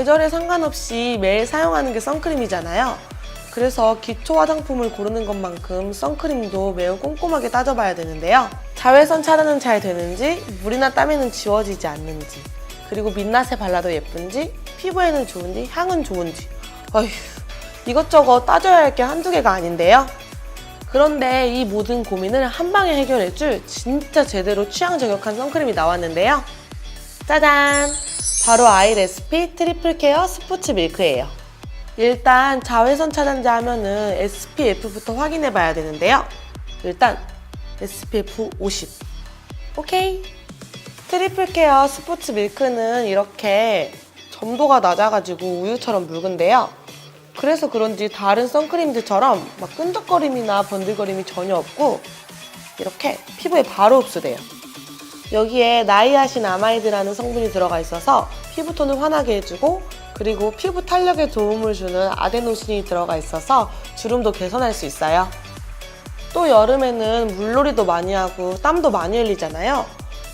계절에 상관없이 매일 사용하는 게 선크림이잖아요. 그래서 기초 화장품을 고르는 것만큼 선크림도 매우 꼼꼼하게 따져봐야 되는데요. 자외선 차단은 잘 되는지, 물이나 땀에는 지워지지 않는지, 그리고 민낯에 발라도 예쁜지, 피부에는 좋은지, 향은 좋은지. 어휴, 이것저것 따져야 할 게 한두 개가 아닌데요. 그런데 이 모든 고민을 한 방에 해결해줄 진짜 제대로 취향 저격한 선크림이 나왔는데요. 짜잔! 바로 아이레시피 트리플 케어 스포츠 밀크예요. 일단 자외선 차단제 하면은 SPF부터 확인해 봐야 되는데요. 일단 SPF 50. 오케이. 트리플 케어 스포츠 밀크는 이렇게 점도가 낮아가지고 우유처럼 묽은데요. 그래서 그런지 다른 선크림들처럼 막 끈적거림이나 번들거림이 전혀 없고 이렇게 피부에 바로 흡수돼요. 여기에 나이아신아마이드라는 성분이 들어가 있어서 피부톤을 환하게 해주고, 그리고 피부 탄력에 도움을 주는 아데노신이 들어가 있어서 주름도 개선할 수 있어요. 또 여름에는 물놀이도 많이 하고 땀도 많이 흘리잖아요.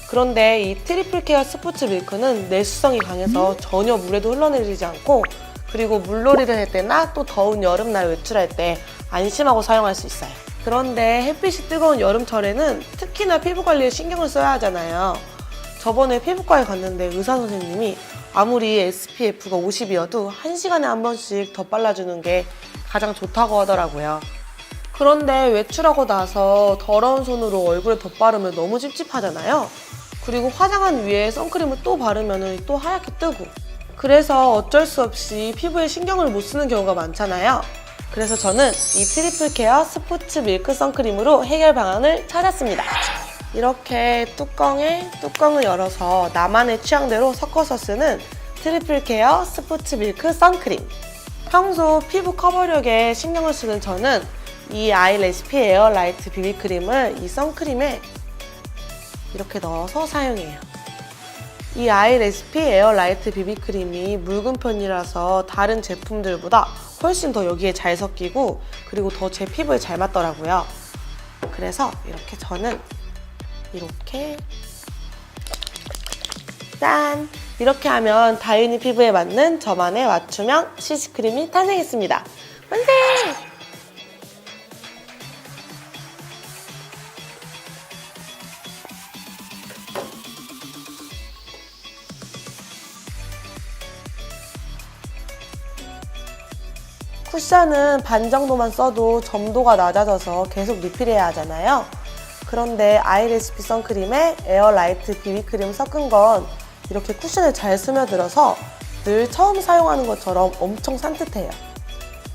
그런데 이 트리플 케어 스포츠 밀크는 내수성이 강해서 전혀 물에도 흘러내리지 않고, 그리고 물놀이를 할 때나 또 더운 여름날 외출할 때 안심하고 사용할 수 있어요. 그런데 햇빛이 뜨거운 여름철에는 특히나 피부 관리에 신경을 써야 하잖아요. 저번에 피부과에 갔는데 의사 선생님이 아무리 SPF가 50이어도 1시간에 한 번씩 덧발라주는 게 가장 좋다고 하더라고요. 그런데 외출하고 나서 더러운 손으로 얼굴에 덧바르면 너무 찝찝하잖아요. 그리고 화장한 위에 선크림을 또 바르면 또 하얗게 뜨고, 그래서 어쩔 수 없이 피부에 신경을 못 쓰는 경우가 많잖아요. 그래서 저는 이 트리플 케어 스포츠 밀크 선크림으로 해결 방안을 찾았습니다. 이렇게 뚜껑에 뚜껑을 열어서 나만의 취향대로 섞어서 쓰는 트리플 케어 스포츠 밀크 선크림. 평소 피부 커버력에 신경을 쓰는 저는 이 아이레시피 에어 라이트 비비크림을 이 선크림에 이렇게 넣어서 사용해요. 이 아이레시피 에어 라이트 비비크림이 묽은 편이라서 다른 제품들보다 훨씬 더 여기에 잘 섞이고, 그리고 더 제 피부에 잘 맞더라고요. 그래서 이렇게 저는 이렇게 짠! 이렇게 하면 다윤이 피부에 맞는 저만의 맞춤형 CC크림이 탄생했습니다. 만세! 쿠션은 반 정도만 써도 점도가 낮아져서 계속 리필해야 하잖아요. 그런데 아이레시피 선크림에 에어 라이트 비비크림 섞은 건 이렇게 쿠션에 잘 스며들어서 늘 처음 사용하는 것처럼 엄청 산뜻해요.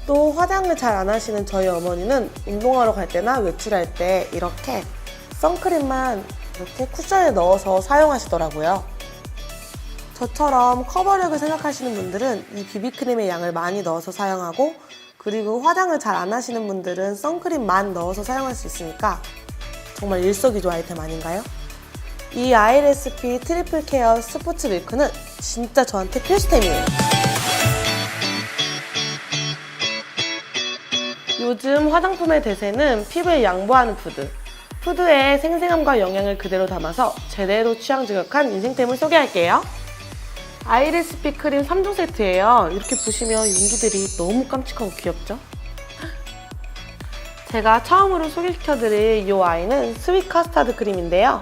또 화장을 잘 안 하시는 저희 어머니는 운동하러 갈 때나 외출할 때 이렇게 선크림만 이렇게 쿠션에 넣어서 사용하시더라고요. 저처럼 커버력을 생각하시는 분들은 이 비비크림의 양을 많이 넣어서 사용하고, 그리고 화장을 잘 안 하시는 분들은 선크림만 넣어서 사용할 수 있으니까 정말 일석이조 아이템 아닌가요? 이 아이레시피 트리플 케어 스포츠 밀크는 진짜 저한테 필수템이에요. 요즘 화장품의 대세는 피부에 양보하는 푸드. 푸드의 생생함과 영양을 그대로 담아서 제대로 취향 저격한 인생템을 소개할게요. 아이레시피 크림 3종 세트예요. 이렇게 보시면 용기들이 너무 깜찍하고 귀엽죠? 제가 처음으로 소개시켜드릴 이 아이는 스윗 카스타드 크림인데요.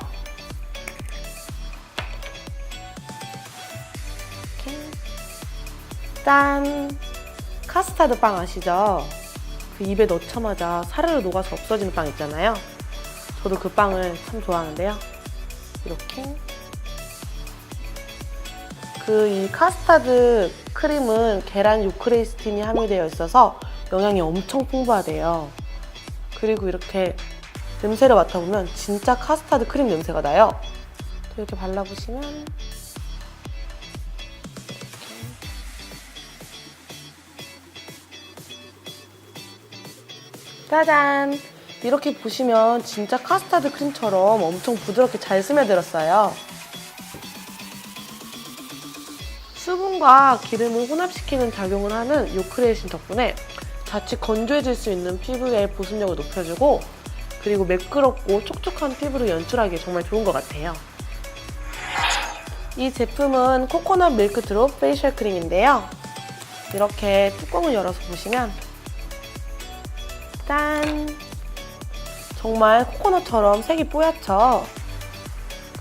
이렇게 짠! 카스타드 빵 아시죠? 그 입에 넣자마자 사르르 녹아서 없어지는 빵 있잖아요. 저도 그 빵을 참 좋아하는데요. 이렇게 이 카스타드 크림은 계란 요크레이스틴이 함유되어 있어서 영양이 엄청 풍부하대요. 그리고 이렇게 냄새를 맡아보면 진짜 카스타드 크림 냄새가 나요. 이렇게 발라보시면 짜잔! 이렇게 보시면 진짜 카스타드 크림처럼 엄청 부드럽게 잘 스며들었어요. 수분과 기름을 혼합시키는 작용을 하는 요크레이신 덕분에 자칫 건조해질 수 있는 피부의 보습력을 높여주고, 그리고 매끄럽고 촉촉한 피부를 연출하기에 정말 좋은 것 같아요. 이 제품은 코코넛 밀크 드롭 페이셜 크림인데요. 이렇게 뚜껑을 열어서 보시면 짠! 정말 코코넛처럼 색이 뽀얗죠?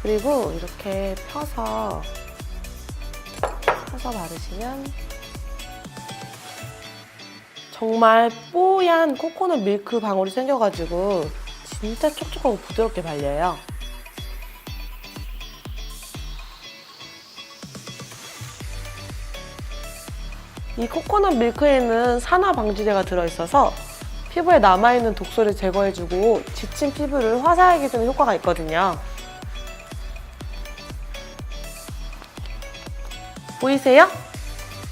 그리고 이렇게 펴서 바르시면 정말 뽀얀 코코넛 밀크 방울이 생겨가지고 진짜 촉촉하고 부드럽게 발려요. 이 코코넛 밀크에는 산화 방지제가 들어있어서 피부에 남아있는 독소를 제거해주고 지친 피부를 화사하게 해주는 효과가 있거든요. 보이세요?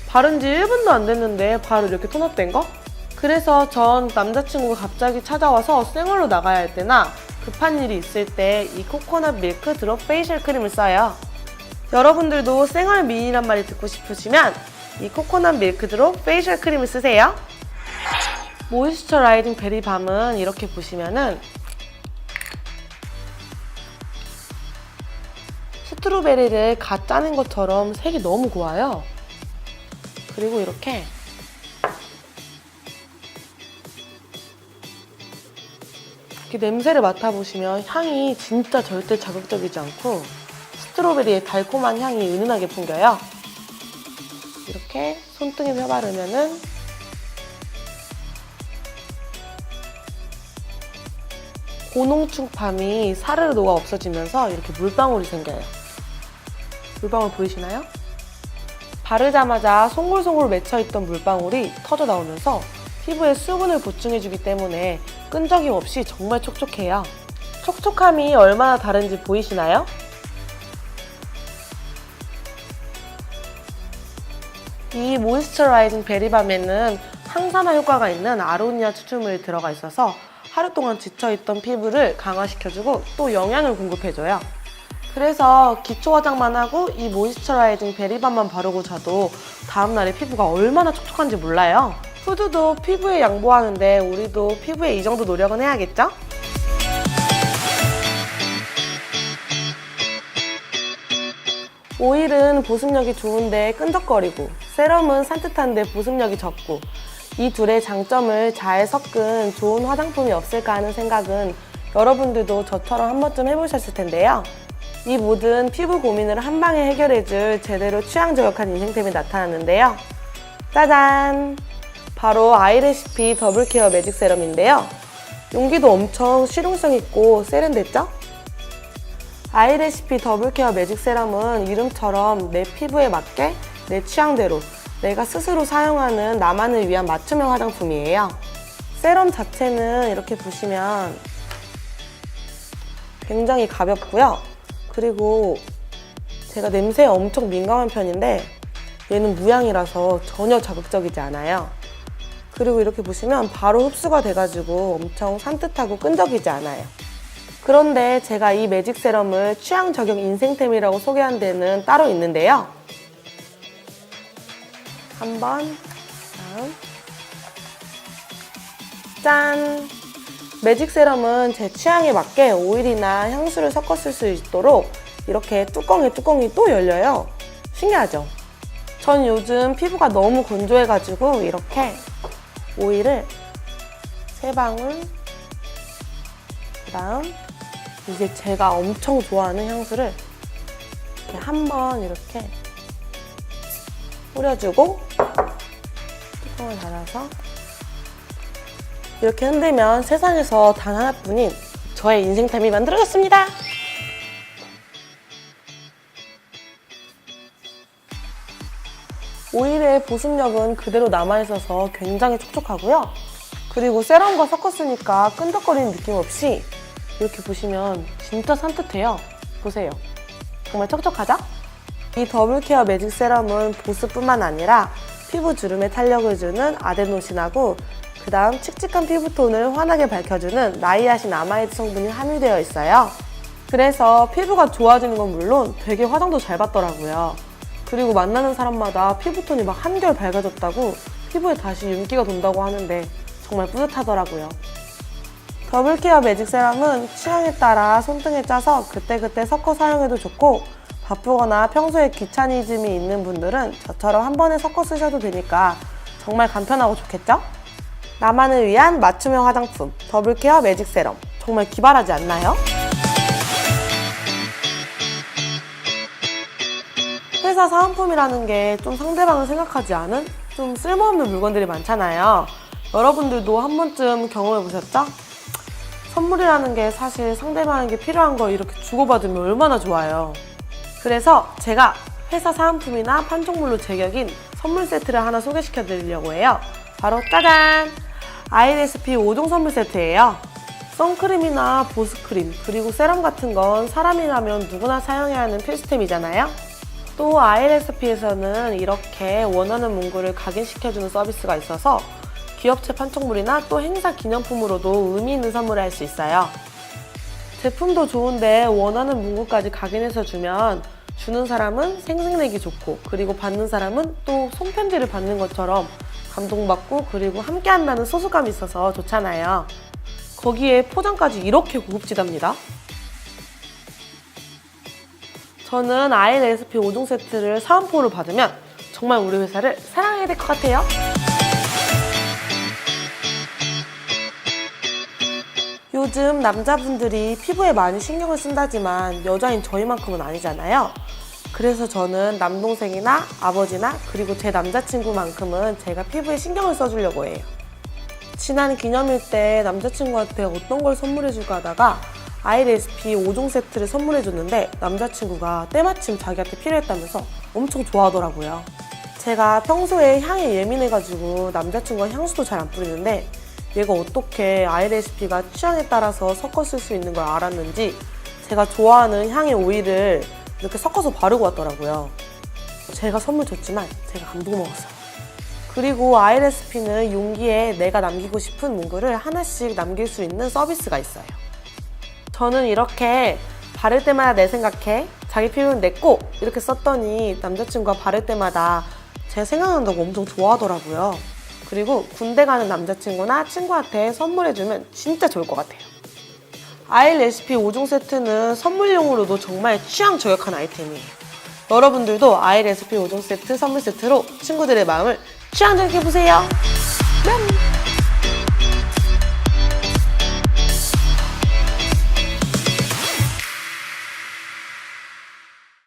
바른 지 1분도 안 됐는데 바로 이렇게 톤업된 거? 그래서 전 남자친구가 갑자기 찾아와서 생얼로 나가야 할 때나 급한 일이 있을 때 이 코코넛 밀크 드롭 페이셜 크림을 써요. 여러분들도 생얼 미인이란 말이 듣고 싶으시면 이 코코넛 밀크 드롭 페이셜 크림을 쓰세요. 모이스처라이징 베리밤은 이렇게 보시면은 스트로베리를 갓 짜낸 것처럼 색이 너무 고와요. 그리고 이렇게 냄새를 맡아보시면 향이 진짜 절대 자극적이지 않고 스트로베리의 달콤한 향이 은은하게 풍겨요. 이렇게 손등에 펴바르면은 고농축 밤이 사르르 녹아 없어지면서 이렇게 물방울이 생겨요. 물방울 보이시나요? 바르자마자 송골송골 맺혀있던 물방울이 터져 나오면서 피부에 수분을 보충해주기 때문에 끈적임 없이 정말 촉촉해요. 촉촉함이 얼마나 다른지 보이시나요? 이 모이스처라이징 베리밤에는 항산화 효과가 있는 아로니아 추출물이 들어가 있어서 하루 동안 지쳐있던 피부를 강화시켜주고 또 영양을 공급해줘요. 그래서 기초 화장만 하고 이 모이스처라이징 베리밤만 바르고 자도 다음날에 피부가 얼마나 촉촉한지 몰라요. 후드도 피부에 양보하는데 우리도 피부에 이 정도 노력은 해야겠죠? 오일은 보습력이 좋은데 끈적거리고 세럼은 산뜻한데 보습력이 적고 이 둘의 장점을 잘 섞은 좋은 화장품이 없을까 하는 생각은 여러분들도 저처럼 한 번쯤 해보셨을 텐데요. 이 모든 피부 고민을 한 방에 해결해줄 제대로 취향 저격한 인생템이 나타났는데요. 짜잔! 바로 아이레시피 더블 케어 매직 세럼인데요. 용기도 엄청 실용성 있고 세련됐죠? 아이레시피 더블 케어 매직 세럼은 이름처럼 내 피부에 맞게 내 취향대로 내가 스스로 사용하는 나만을 위한 맞춤형 화장품이에요. 세럼 자체는 이렇게 보시면 굉장히 가볍고요. 그리고 제가 냄새에 엄청 민감한 편인데 얘는 무향이라서 전혀 자극적이지 않아요. 그리고 이렇게 보시면 바로 흡수가 돼가지고 엄청 산뜻하고 끈적이지 않아요. 그런데 제가 이 매직 세럼을 취향 저격 인생템이라고 소개한 데는 따로 있는데요. 한번 다음 짠! 매직 세럼은 제 취향에 맞게 오일이나 향수를 섞어 쓸 수 있도록 이렇게 뚜껑이 또 열려요. 신기하죠? 전 요즘 피부가 너무 건조해가지고 이렇게 오일을 3방울, 그 다음 이제 제가 엄청 좋아하는 향수를 이렇게 한번 이렇게 뿌려주고 뚜껑을 닫아서 이렇게 흔들면 세상에서 단 하나뿐인 저의 인생템이 만들어졌습니다. 오일의 보습력은 그대로 남아있어서 굉장히 촉촉하고요. 그리고 세럼과 섞었으니까 끈적거리는 느낌 없이 이렇게 보시면 진짜 산뜻해요. 보세요. 정말 촉촉하죠? 이 더블 케어 매직 세럼은 보습뿐만 아니라 피부 주름에 탄력을 주는 아데노신하고 그 다음 칙칙한 피부톤을 환하게 밝혀주는 나이아신 아마이드 성분이 함유되어 있어요. 그래서 피부가 좋아지는 건 물론 되게 화장도 잘 받더라고요. 그리고 만나는 사람마다 피부톤이 막 한결 밝아졌다고 피부에 다시 윤기가 돈다고 하는데 정말 뿌듯하더라고요. 더블 케어 매직 세럼은 취향에 따라 손등에 짜서 그때그때 섞어 사용해도 좋고 바쁘거나 평소에 귀차니즘이 있는 분들은 저처럼 한 번에 섞어 쓰셔도 되니까 정말 간편하고 좋겠죠? 나만을 위한 맞춤형 화장품 더블케어 매직 세럼, 정말 기발하지 않나요? 회사 사은품이라는 게 좀 상대방을 생각하지 않은 좀 쓸모없는 물건들이 많잖아요. 여러분들도 한 번쯤 경험해 보셨죠? 선물이라는 게 사실 상대방에게 필요한 걸 이렇게 주고받으면 얼마나 좋아요. 그래서 제가 회사 사은품이나 판촉물로 제격인 선물 세트를 하나 소개시켜 드리려고 해요. 바로 짜잔! 아이레시피 5종 선물 세트예요. 선크림이나 보습크림, 그리고 세럼 같은 건 사람이라면 누구나 사용해야 하는 필수템이잖아요. 또 아이레시피에서는 이렇게 원하는 문구를 각인시켜주는 서비스가 있어서 기업체 판촉물이나 또 행사 기념품으로도 의미 있는 선물을 할 수 있어요. 제품도 좋은데 원하는 문구까지 각인해서 주면 주는 사람은 생색내기 좋고, 그리고 받는 사람은 또 손편지를 받는 것처럼 감동받고, 그리고 함께 한다는 소속감이 있어서 좋잖아요. 거기에 포장까지 이렇게 고급지답니다. 저는 아이레시피 5종 세트를 사은품으로 받으면 정말 우리 회사를 사랑해야 될 것 같아요. 요즘 남자분들이 피부에 많이 신경을 쓴다지만 여자인 저희만큼은 아니잖아요. 그래서 저는 남동생이나 아버지나 그리고 제 남자친구만큼은 제가 피부에 신경을 써주려고 해요. 지난 기념일 때 남자친구한테 어떤 걸 선물해줄까 하다가 아이레시피 5종 세트를 선물해줬는데 남자친구가 때마침 자기한테 필요했다면서 엄청 좋아하더라고요. 제가 평소에 향에 예민해가지고 남자친구가 향수도 잘 안 뿌리는데 얘가 어떻게 아이레시피가 취향에 따라서 섞어 쓸 수 있는 걸 알았는지 제가 좋아하는 향의 오일을 이렇게 섞어서 바르고 왔더라고요. 제가 선물 줬지만 제가 감동 먹었어요. 그리고 아이레시피는 용기에 내가 남기고 싶은 문구를 하나씩 남길 수 있는 서비스가 있어요. 저는 이렇게 바를 때마다 내 생각해, 자기 피부는 내 거 이렇게 썼더니 남자친구가 바를 때마다 제 생각난다고 엄청 좋아하더라고요. 그리고 군대 가는 남자친구나 친구한테 선물해주면 진짜 좋을 것 같아요. 아이레시피 5종 세트는 선물용으로도 정말 취향 저격한 아이템이에요. 여러분들도 아이레시피 5종 세트 선물 세트로 친구들의 마음을 취향 저격해보세요. 뿅!